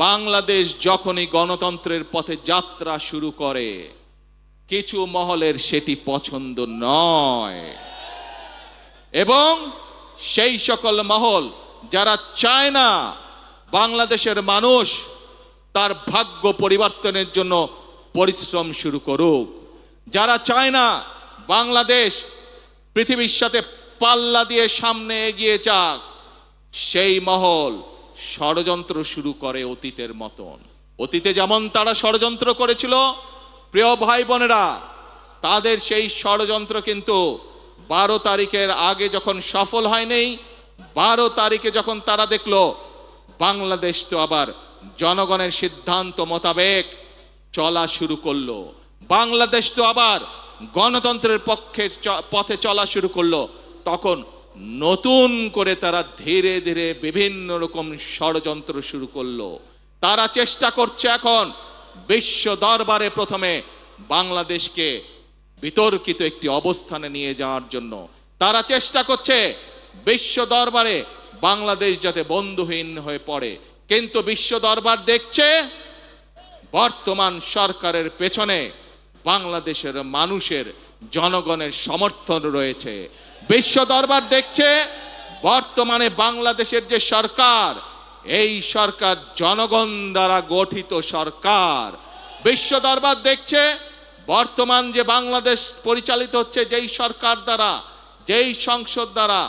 বাংলাদেশ যখনই গণতন্ত্রের পথে যাত্রা শুরু করে কিছু মহলের সেটি পছন্দ নয়, এবং সেই সকল মহল যারা চায় না বাংলাদেশের মানুষ তার ভাগ্য পরিবর্তনের জন্য পরিশ্রম শুরু করুক, যারা চায় না বাংলাদেশ পৃথিবীর সাথে পাল্লা দিয়ে সামনে এগিয়ে যাক, সেই মহল ষড়যন্ত্র শুরু করে অতীতের মতন। অতীতে যেমন তারা ষড়যন্ত্র করেছিল, প্রিয় ভাই বোনেরা, তাদের সেই ষড়যন্ত্র কিন্তু 12 তারিখের আগে যখন সফল হয়নি, 12 তারিখে যখন তারা দেখলো বাংলাদেশ তো আবার জনগণের সিদ্ধান্ত মোতাবেক চলা শুরু করলো, বাংলাদেশ তো আবার গণতন্ত্রের পথে চলা শুরু করলো, তখন নতুন করে তারা ধীরে ধীরে বিভিন্ন রকম ষড়যন্ত্র শুরু করলো। তারা চেষ্টা করছে এখন বিশ্ব দরবারে প্রথমে বাংলাদেশকে বিতর্কিত একটি অবস্থানে নিয়ে যাওয়ার জন্য। তারা চেষ্টা করছে বিশ্ব দরবারে বাংলাদেশ যাতে বন্ধুহীন হয়ে পড়ে, কিন্তু বিশ্ব দরবার দেখছে বর্তমান সরকারের পেছনে বাংলাদেশের মানুষের জনগণের সমর্থন রয়েছে। বিশ্ব দরবার দেখছে বর্তমানে বাংলাদেশের যে সরকার, এই সরকার জনগণ দ্বারা গঠিত সরকার। বিশ্ব দরবার দেখছে বর্তমান যে বাংলাদেশ পরিচালিত হচ্ছে যেই সরকার দ্বারা, যেই সংসদ দ্বারা,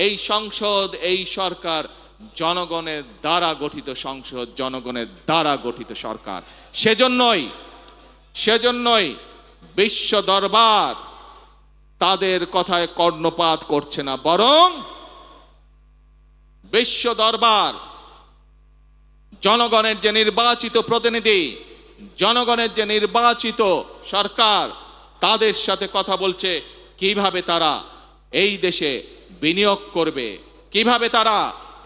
এই সংসদ, এই সরকার জনগণের দ্বারা গঠিত সংসদ, জনগণের দ্বারা গঠিত সরকার। সেজন্যই বিশ্ব দরবার তাদের কথায় কর্ণপাত করছে না, বরং বিশ্ব দরবার জনগণের যে নির্বাচিত প্রতিনিধি, জনগণের যে নির্বাচিত সরকার, তাদের সাথে কথা বলছে কিভাবে তারা এই দেশে বিনিয়োগ করবে, কিভাবে তারা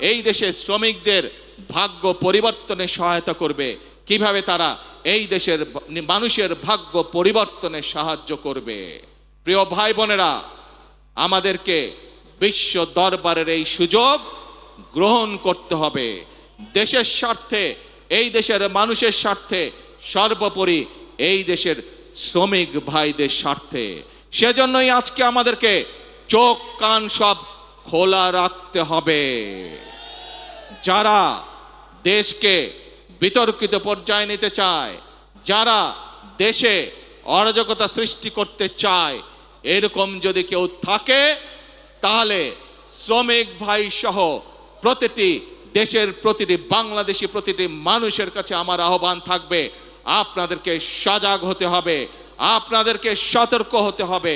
এই দেশে শ্রমিকদের ভাগ্য পরিবর্তনে সহায়তা করবে, কিভাবে তারা এই দেশের মানুষের ভাগ্য পরিবর্তনে সাহায্য করবে। প্রিয় ভাই বোনেরা, আমাদেরকে বিশ্ব দরবারের এই সুযোগ গ্রহণ করতে হবে, দেশের স্বার্থে, এই দেশের মানুষের স্বার্থে, সর্বোপরি এই দেশের শ্রমিক ভাইদের স্বার্থে। সেজন্যই আজকে আমাদেরকে চোখ কান সব খোলা রাখতে হবে। যারা দেশকে বিতর্কিত পর্যায়ে নিতে চায়, যারা দেশে অরাজকতা সৃষ্টি করতে চায়, এরকম যদি কেউ থাকে, তাহলে শ্রমিক ভাই সহ প্রতিটি দেশের প্রতিটি বাংলাদেশি প্রতিটি মানুষের কাছে আমার আহ্বান থাকবে, আপনাদেরকে সজাগ হতে হবে, আপনাদেরকে সতর্ক হতে হবে,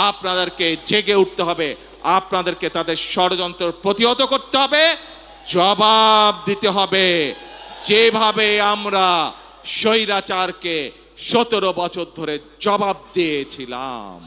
আপনাদেরকে জেগে উঠতে হবে, আপনাদেরকে তাদের ষড়যন্ত্র প্রতিহত করতে হবে, জবাব দিতে হবে, যেভাবে আমরা স্বৈরাচারকে 17 বছর ধরে জবাব দিয়েছিলাম।